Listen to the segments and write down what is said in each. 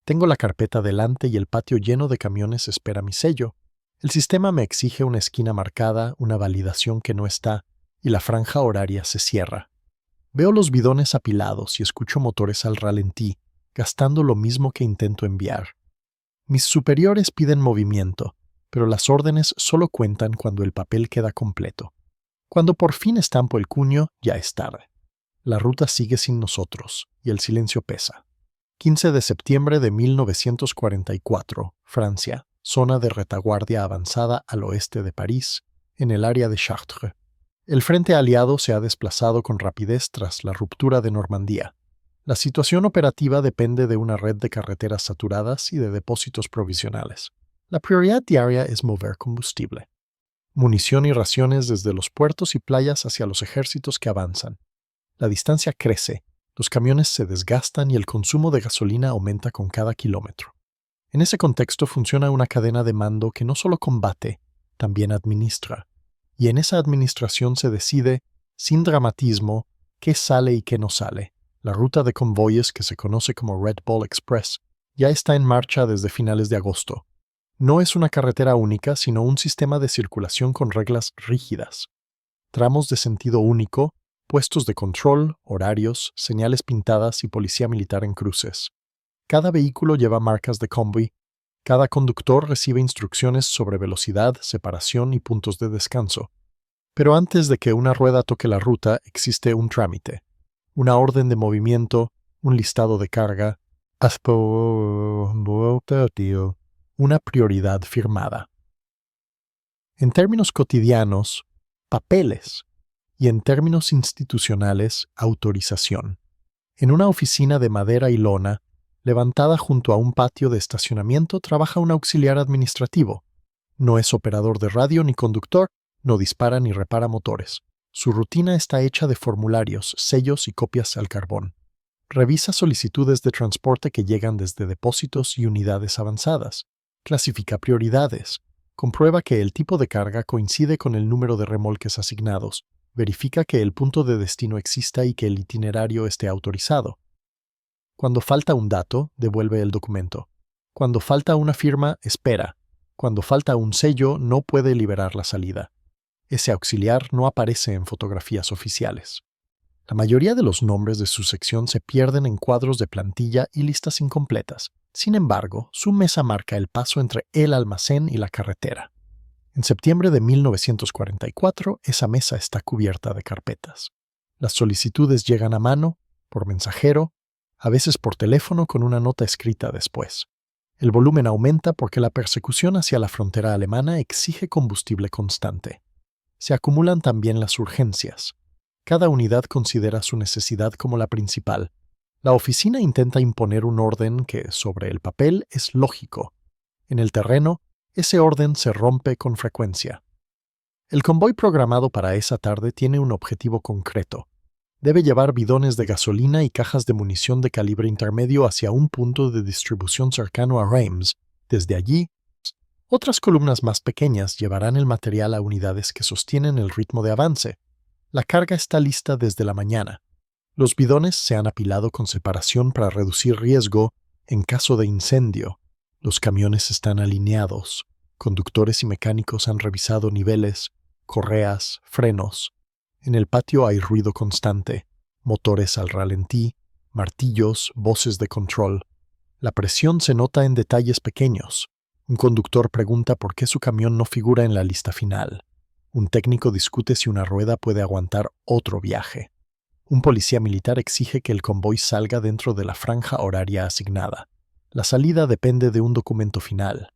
Tengo la carpeta delante y el patio lleno de camiones espera mi sello. El sistema me exige una esquina marcada, una validación que no está, y la franja horaria se cierra. Veo los bidones apilados y escucho motores al ralentí, gastando lo mismo que intento enviar. Mis superiores piden movimiento, pero las órdenes solo cuentan cuando el papel queda completo. Cuando por fin estampo el cuño, ya es tarde. La ruta sigue sin nosotros, y el silencio pesa. 15 de septiembre de 1944, Francia, zona de retaguardia avanzada al oeste de París, en el área de Chartres. El frente aliado se ha desplazado con rapidez tras la ruptura de Normandía. La situación operativa depende de una red de carreteras saturadas y de depósitos provisionales. La prioridad diaria es mover combustible. Munición y raciones desde los puertos y playas hacia los ejércitos que avanzan. La distancia crece, los camiones se desgastan y el consumo de gasolina aumenta con cada kilómetro. En ese contexto funciona una cadena de mando que no solo combate, también administra. Y en esa administración se decide, sin dramatismo, qué sale y qué no sale. La ruta de convoyes, que se conoce como Red Bull Express, ya está en marcha desde finales de agosto. No es una carretera única, sino un sistema de circulación con reglas rígidas. Tramos de sentido único, puestos de control, horarios, señales pintadas y policía militar en cruces. Cada vehículo lleva marcas de convoy. Cada conductor recibe instrucciones sobre velocidad, separación y puntos de descanso. Pero antes de que una rueda toque la ruta, existe un trámite, una orden de movimiento, un listado de carga, una prioridad firmada. En términos cotidianos, papeles, y en términos institucionales, autorización. En una oficina de madera y lona, levantada junto a un patio de estacionamiento, trabaja un auxiliar administrativo. No es operador de radio ni conductor, no dispara ni repara motores. Su rutina está hecha de formularios, sellos y copias al carbón. Revisa solicitudes de transporte que llegan desde depósitos y unidades avanzadas. Clasifica prioridades. Comprueba que el tipo de carga coincide con el número de remolques asignados. Verifica que el punto de destino exista y que el itinerario esté autorizado. Cuando falta un dato, devuelve el documento. Cuando falta una firma, espera. Cuando falta un sello, no puede liberar la salida. Ese auxiliar no aparece en fotografías oficiales. La mayoría de los nombres de su sección se pierden en cuadros de plantilla y listas incompletas. Sin embargo, su mesa marca el paso entre el almacén y la carretera. En septiembre de 1944, esa mesa está cubierta de carpetas. Las solicitudes llegan a mano, por mensajero, a veces por teléfono con una nota escrita después. El volumen aumenta porque la persecución hacia la frontera alemana exige combustible constante. Se acumulan también las urgencias. Cada unidad considera su necesidad como la principal. La oficina intenta imponer un orden que, sobre el papel, es lógico. En el terreno, ese orden se rompe con frecuencia. El convoy programado para esa tarde tiene un objetivo concreto. Debe llevar bidones de gasolina y cajas de munición de calibre intermedio hacia un punto de distribución cercano a Reims. Desde allí, otras columnas más pequeñas llevarán el material a unidades que sostienen el ritmo de avance. La carga está lista desde la mañana. Los bidones se han apilado con separación para reducir riesgo en caso de incendio. Los camiones están alineados. Conductores y mecánicos han revisado niveles, correas, frenos. En el patio hay ruido constante, motores al ralentí, martillos, voces de control. La presión se nota en detalles pequeños. Un conductor pregunta por qué su camión no figura en la lista final. Un técnico discute si una rueda puede aguantar otro viaje. Un policía militar exige que el convoy salga dentro de la franja horaria asignada. La salida depende de un documento final.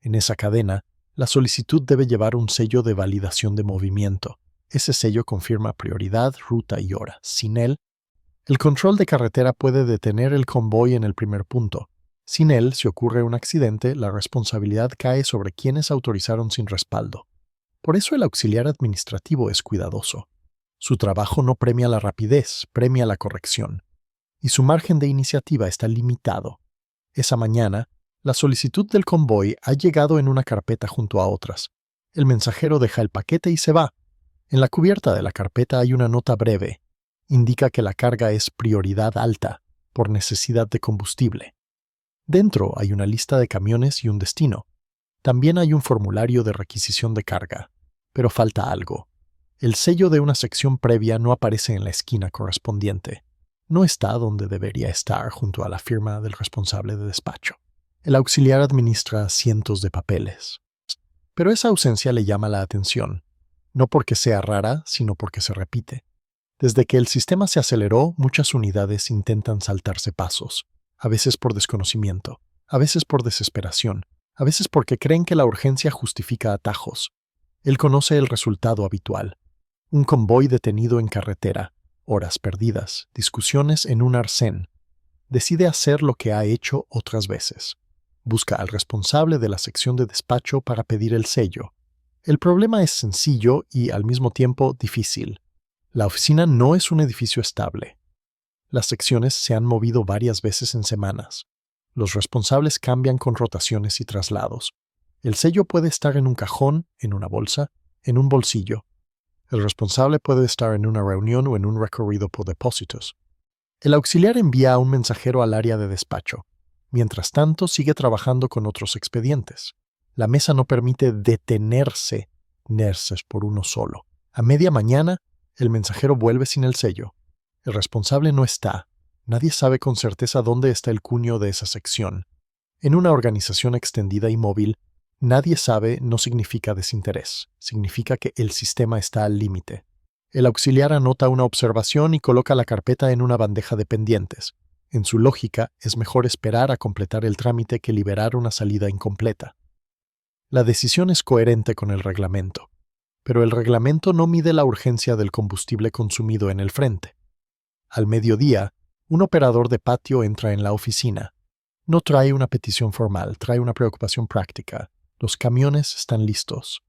En esa cadena, la solicitud debe llevar un sello de validación de movimiento. Ese sello confirma prioridad, ruta y hora. Sin él, el control de carretera puede detener el convoy en el primer punto. Sin él, si ocurre un accidente, la responsabilidad cae sobre quienes autorizaron sin respaldo. Por eso el auxiliar administrativo es cuidadoso. Su trabajo no premia la rapidez, premia la corrección. Y su margen de iniciativa está limitado. Esa mañana, la solicitud del convoy ha llegado en una carpeta junto a otras. El mensajero deja el paquete y se va. En la cubierta de la carpeta hay una nota breve. Indica que la carga es prioridad alta, por necesidad de combustible. Dentro hay una lista de camiones y un destino. También hay un formulario de requisición de carga. Pero falta algo. El sello de una sección previa no aparece en la esquina correspondiente. No está donde debería estar junto a la firma del responsable de despacho. El auxiliar administra cientos de papeles. Pero esa ausencia le llama la atención, no porque sea rara, sino porque se repite. Desde que el sistema se aceleró, muchas unidades intentan saltarse pasos, a veces por desconocimiento, a veces por desesperación, a veces porque creen que la urgencia justifica atajos. Él conoce el resultado habitual. Un convoy detenido en carretera, horas perdidas, discusiones en un arcén. Decide hacer lo que ha hecho otras veces. Busca al responsable de la sección de despacho para pedir el sello. El problema es sencillo y, al mismo tiempo, difícil. La oficina no es un edificio estable. Las secciones se han movido varias veces en semanas. Los responsables cambian con rotaciones y traslados. El sello puede estar en un cajón, en una bolsa, en un bolsillo. El responsable puede estar en una reunión o en un recorrido por depósitos. El auxiliar envía a un mensajero al área de despacho. Mientras tanto, sigue trabajando con otros expedientes. La mesa no permite detenerse por uno solo. A media mañana, el mensajero vuelve sin el sello. El responsable no está. Nadie sabe con certeza dónde está el cuño de esa sección. En una organización extendida y móvil, nadie sabe no significa desinterés. Significa que el sistema está al límite. El auxiliar anota una observación y coloca la carpeta en una bandeja de pendientes. En su lógica, es mejor esperar a completar el trámite que liberar una salida incompleta. La decisión es coherente con el reglamento, pero el reglamento no mide la urgencia del combustible consumido en el frente. Al mediodía, un operador de patio entra en la oficina. No trae una petición formal, trae una preocupación práctica. Los camiones están listos.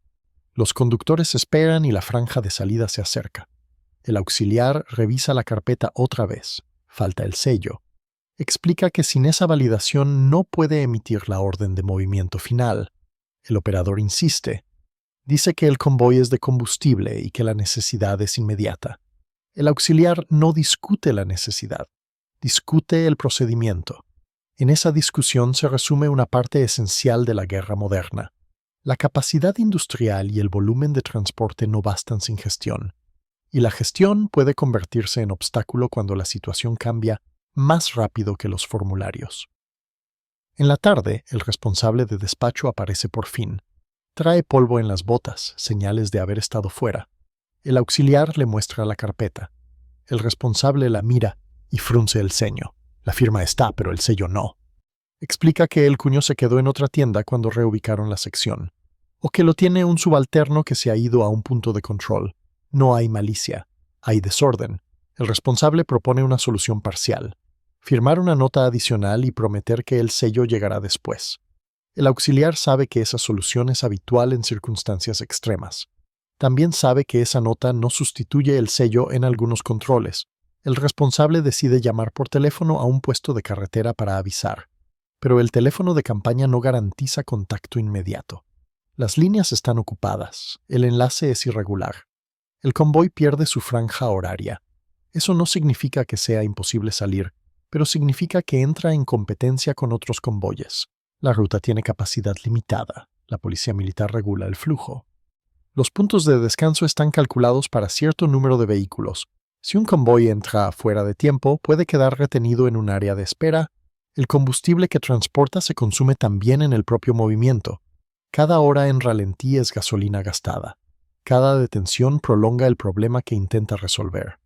Los conductores esperan y la franja de salida se acerca. El auxiliar revisa la carpeta otra vez. Falta el sello. Explica que sin esa validación no puede emitir la orden de movimiento final. El operador insiste. Dice que el convoy es de combustible y que la necesidad es inmediata. El auxiliar no discute la necesidad, discute el procedimiento. En esa discusión se resume una parte esencial de la guerra moderna. La capacidad industrial y el volumen de transporte no bastan sin gestión. Y la gestión puede convertirse en obstáculo cuando la situación cambia más rápido que los formularios. En la tarde, el responsable de despacho aparece por fin. Trae polvo en las botas, señales de haber estado fuera. El auxiliar le muestra la carpeta. El responsable la mira y frunce el ceño. La firma está, pero el sello no. Explica que el cuño se quedó en otra tienda cuando reubicaron la sección, o que lo tiene un subalterno que se ha ido a un punto de control. No hay malicia, hay desorden. El responsable propone una solución parcial. Firmar una nota adicional y prometer que el sello llegará después. El auxiliar sabe que esa solución es habitual en circunstancias extremas. También sabe que esa nota no sustituye el sello en algunos controles. El responsable decide llamar por teléfono a un puesto de carretera para avisar. Pero el teléfono de campaña no garantiza contacto inmediato. Las líneas están ocupadas. El enlace es irregular. El convoy pierde su franja horaria. Eso no significa que sea imposible salir, pero significa que entra en competencia con otros convoyes. La ruta tiene capacidad limitada. La policía militar regula el flujo. Los puntos de descanso están calculados para cierto número de vehículos. Si un convoy entra fuera de tiempo, puede quedar retenido en un área de espera. El combustible que transporta se consume también en el propio movimiento. Cada hora en ralentí es gasolina gastada. Cada detención prolonga el problema que intenta resolver.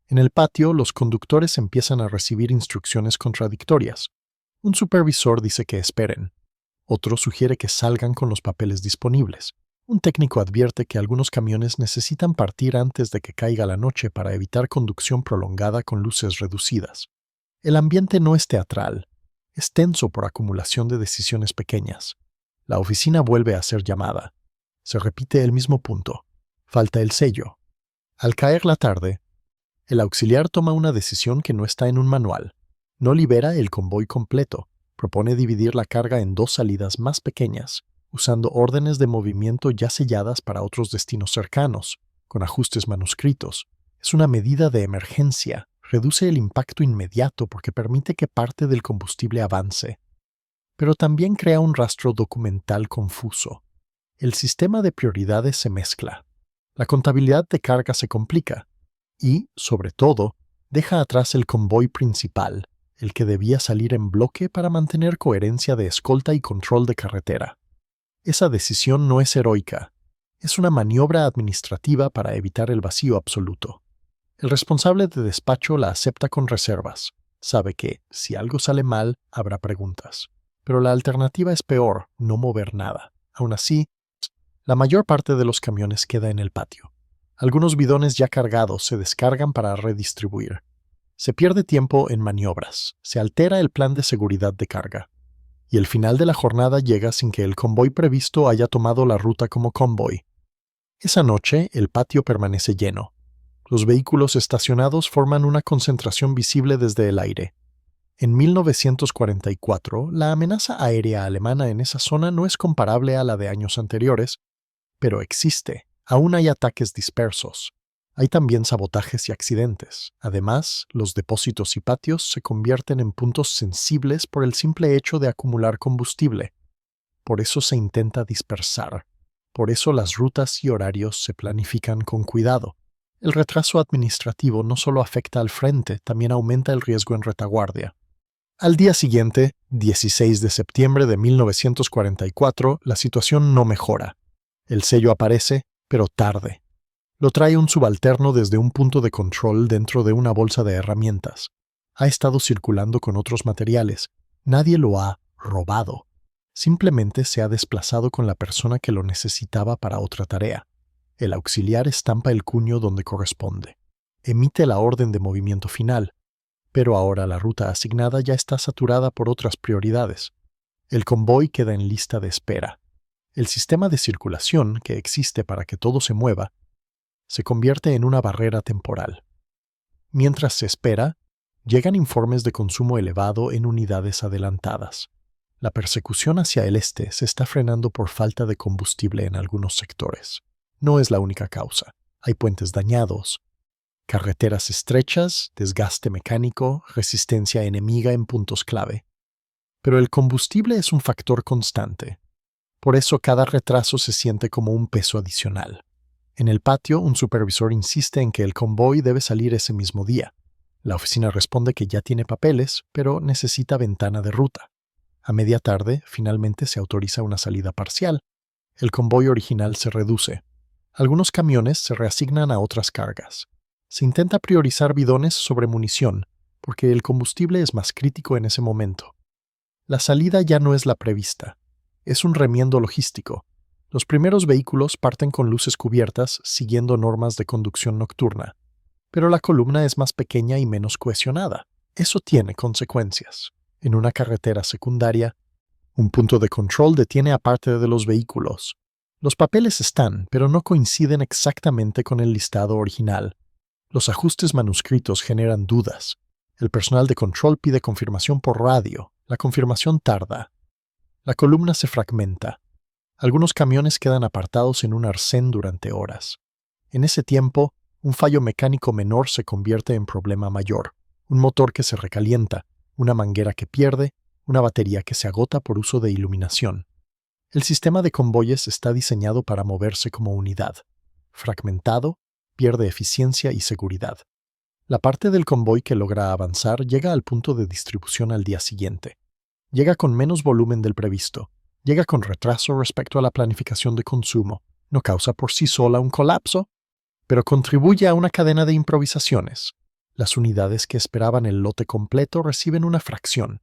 En el patio, los conductores empiezan a recibir instrucciones contradictorias. Un supervisor dice que esperen. Otro sugiere que salgan con los papeles disponibles. Un técnico advierte que algunos camiones necesitan partir antes de que caiga la noche para evitar conducción prolongada con luces reducidas. El ambiente no es teatral. Es tenso por acumulación de decisiones pequeñas. La oficina vuelve a ser llamada. Se repite el mismo punto. Falta el sello. Al caer la tarde, el auxiliar toma una decisión que no está en un manual. No libera el convoy completo. Propone dividir la carga en 2 salidas más pequeñas, usando órdenes de movimiento ya selladas para otros destinos cercanos, con ajustes manuscritos. Es una medida de emergencia. Reduce el impacto inmediato porque permite que parte del combustible avance. pero también crea un rastro documental confuso. El sistema de prioridades se mezcla. La contabilidad de carga se complica y, sobre todo, deja atrás el convoy principal, el que debía salir en bloque para mantener coherencia de escolta y control de carretera. Esa decisión no es heroica, es una maniobra administrativa para evitar el vacío absoluto. El responsable de despacho la acepta con reservas. Sabe que, si algo sale mal, habrá preguntas. Pero la alternativa es peor, no mover nada. Aún así, la mayor parte de los camiones queda en el patio. Algunos bidones ya cargados se descargan para redistribuir. Se pierde tiempo en maniobras, se altera el plan de seguridad de carga. Y el final de la jornada llega sin que el convoy previsto haya tomado la ruta como convoy. Esa noche, el patio permanece lleno. Los vehículos estacionados forman una concentración visible desde el aire. En 1944, la amenaza aérea alemana en esa zona no es comparable a la de años anteriores, pero existe. Aún hay ataques dispersos. Hay también sabotajes y accidentes. Además, los depósitos y patios se convierten en puntos sensibles por el simple hecho de acumular combustible. Por eso se intenta dispersar. Por eso las rutas y horarios se planifican con cuidado. El retraso administrativo no solo afecta al frente, también aumenta el riesgo en retaguardia. Al día siguiente, 16 de septiembre de 1944, la situación no mejora. El sello aparece, pero tarde. Lo trae un subalterno desde un punto de control dentro de una bolsa de herramientas. Ha estado circulando con otros materiales. Nadie lo ha robado. Simplemente se ha desplazado con la persona que lo necesitaba para otra tarea. El auxiliar estampa el cuño donde corresponde. Emite la orden de movimiento final. Pero ahora la ruta asignada ya está saturada por otras prioridades. El convoy queda en lista de espera. El sistema de circulación que existe para que todo se mueva se convierte en una barrera temporal. Mientras se espera, llegan informes de consumo elevado en unidades adelantadas. La persecución hacia el este se está frenando por falta de combustible en algunos sectores. No es la única causa. Hay puentes dañados, carreteras estrechas, desgaste mecánico, resistencia enemiga en puntos clave. Pero el combustible es un factor constante. Por eso cada retraso se siente como un peso adicional. En el patio, un supervisor insiste en que el convoy debe salir ese mismo día. La oficina responde que ya tiene papeles, pero necesita ventana de ruta. A media tarde, finalmente se autoriza una salida parcial. El convoy original se reduce. Algunos camiones se reasignan a otras cargas. Se intenta priorizar bidones sobre munición, porque el combustible es más crítico en ese momento. La salida ya no es la prevista. Es un remiendo logístico. Los primeros vehículos parten con luces cubiertas siguiendo normas de conducción nocturna, pero la columna es más pequeña y menos cohesionada. Eso tiene consecuencias. En una carretera secundaria, un punto de control detiene a parte de los vehículos. Los papeles están, pero no coinciden exactamente con el listado original. Los ajustes manuscritos generan dudas. El personal de control pide confirmación por radio. La confirmación tarda. La columna se fragmenta. Algunos camiones quedan apartados en un arcén durante horas. En ese tiempo, un fallo mecánico menor se convierte en problema mayor. Un motor que se recalienta, una manguera que pierde, una batería que se agota por uso de iluminación. El sistema de convoyes está diseñado para moverse como unidad. Fragmentado, pierde eficiencia y seguridad. La parte del convoy que logra avanzar llega al punto de distribución al día siguiente. Llega con menos volumen del previsto. Llega con retraso respecto a la planificación de consumo. No causa por sí sola un colapso, pero contribuye a una cadena de improvisaciones. Las unidades que esperaban el lote completo reciben una fracción.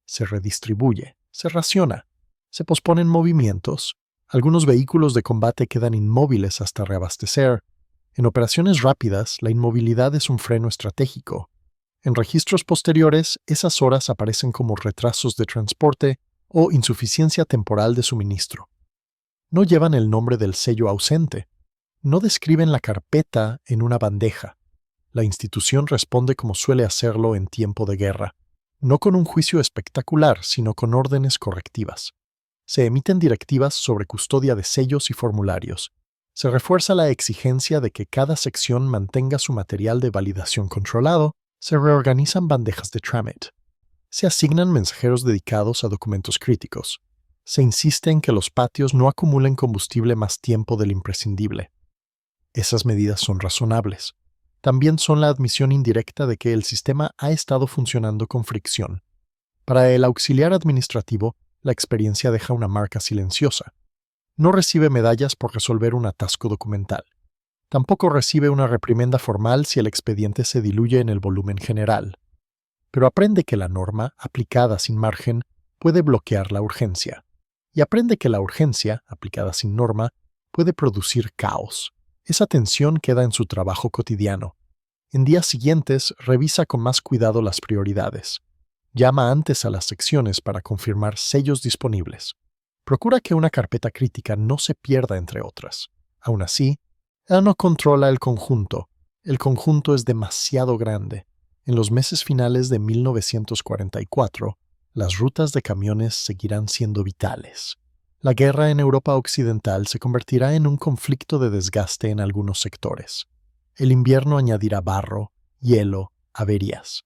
Se redistribuye, se raciona, se posponen movimientos. Algunos vehículos de combate quedan inmóviles hasta reabastecer. En operaciones rápidas, la inmovilidad es un freno estratégico. En registros posteriores, esas horas aparecen como retrasos de transporte o insuficiencia temporal de suministro. No llevan el nombre del sello ausente. No describen la carpeta en una bandeja. La institución responde como suele hacerlo en tiempo de guerra, no con un juicio espectacular, sino con órdenes correctivas. Se emiten directivas sobre custodia de sellos y formularios. Se refuerza la exigencia de que cada sección mantenga su material de validación controlado. Se reorganizan bandejas de trámite. Se asignan mensajeros dedicados a documentos críticos. Se insiste en que los patios no acumulen combustible más tiempo del imprescindible. Esas medidas son razonables. También son la admisión indirecta de que el sistema ha estado funcionando con fricción. Para el auxiliar administrativo, la experiencia deja una marca silenciosa. No recibe medallas por resolver un atasco documental. Tampoco recibe una reprimenda formal si el expediente se diluye en el volumen general. Pero aprende que la norma, aplicada sin margen, puede bloquear la urgencia. Y aprende que la urgencia, aplicada sin norma, puede producir caos. Esa tensión queda en su trabajo cotidiano. En días siguientes, revisa con más cuidado las prioridades. Llama antes a las secciones para confirmar sellos disponibles. Procura que una carpeta crítica no se pierda entre otras. Aún así, él no controla el conjunto. El conjunto es demasiado grande. En los meses finales de 1944, las rutas de camiones seguirán siendo vitales. La guerra en Europa Occidental se convertirá en un conflicto de desgaste en algunos sectores. El invierno añadirá barro, hielo, averías.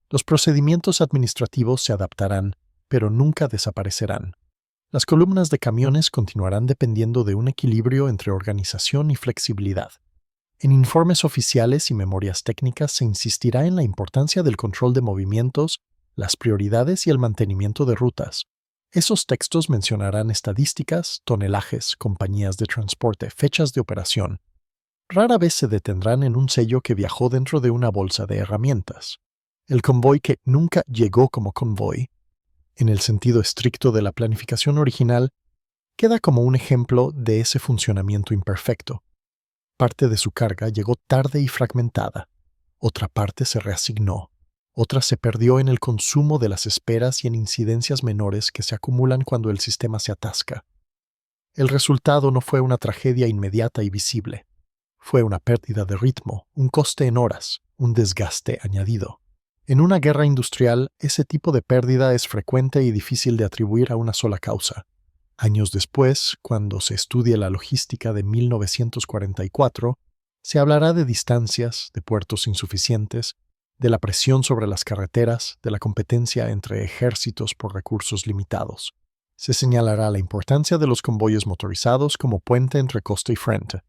Los procedimientos administrativos se adaptarán, pero nunca desaparecerán. Las columnas de camiones continuarán dependiendo de un equilibrio entre organización y flexibilidad. En informes oficiales y memorias técnicas se insistirá en la importancia del control de movimientos, las prioridades y el mantenimiento de rutas. Esos textos mencionarán estadísticas, tonelajes, compañías de transporte, fechas de operación. Rara vez se detendrán en un sello que viajó dentro de una bolsa de herramientas. El convoy que nunca llegó como convoy, en el sentido estricto de la planificación original, queda como un ejemplo de ese funcionamiento imperfecto. Parte de su carga llegó tarde y fragmentada. Otra parte se reasignó. Otra se perdió en el consumo de las esperas y en incidencias menores que se acumulan cuando el sistema se atasca. El resultado no fue una tragedia inmediata y visible. Fue una pérdida de ritmo, un coste en horas, un desgaste añadido. En una guerra industrial, ese tipo de pérdida es frecuente y difícil de atribuir a una sola causa. Años después, cuando se estudie la logística de 1944, se hablará de distancias, de puertos insuficientes, de la presión sobre las carreteras, de la competencia entre ejércitos por recursos limitados. Se señalará la importancia de los convoyes motorizados como puente entre costa y frente.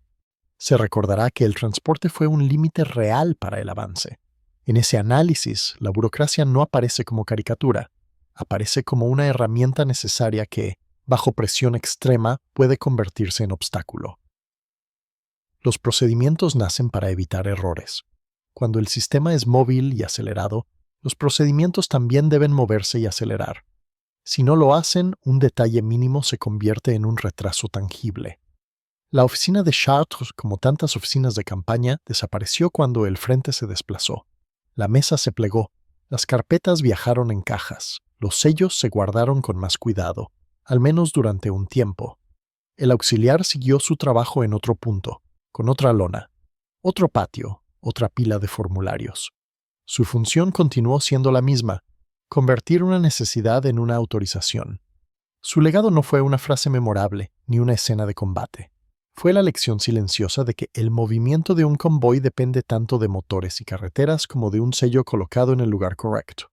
Se recordará que el transporte fue un límite real para el avance. En ese análisis, la burocracia no aparece como caricatura, aparece como una herramienta necesaria que, bajo presión extrema, puede convertirse en obstáculo. Los procedimientos nacen para evitar errores. Cuando el sistema es móvil y acelerado, los procedimientos también deben moverse y acelerar. Si no lo hacen, un detalle mínimo se convierte en un retraso tangible. La oficina de Chartres, como tantas oficinas de campaña, desapareció cuando el frente se desplazó. La mesa se plegó, las carpetas viajaron en cajas, los sellos se guardaron con más cuidado, al menos durante un tiempo. El auxiliar siguió su trabajo en otro punto, con otra lona, otro patio, otra pila de formularios. Su función continuó siendo la misma, convertir una necesidad en una autorización. Su legado no fue una frase memorable, ni una escena de combate. Fue la lección silenciosa de que el movimiento de un convoy depende tanto de motores y carreteras como de un sello colocado en el lugar correcto.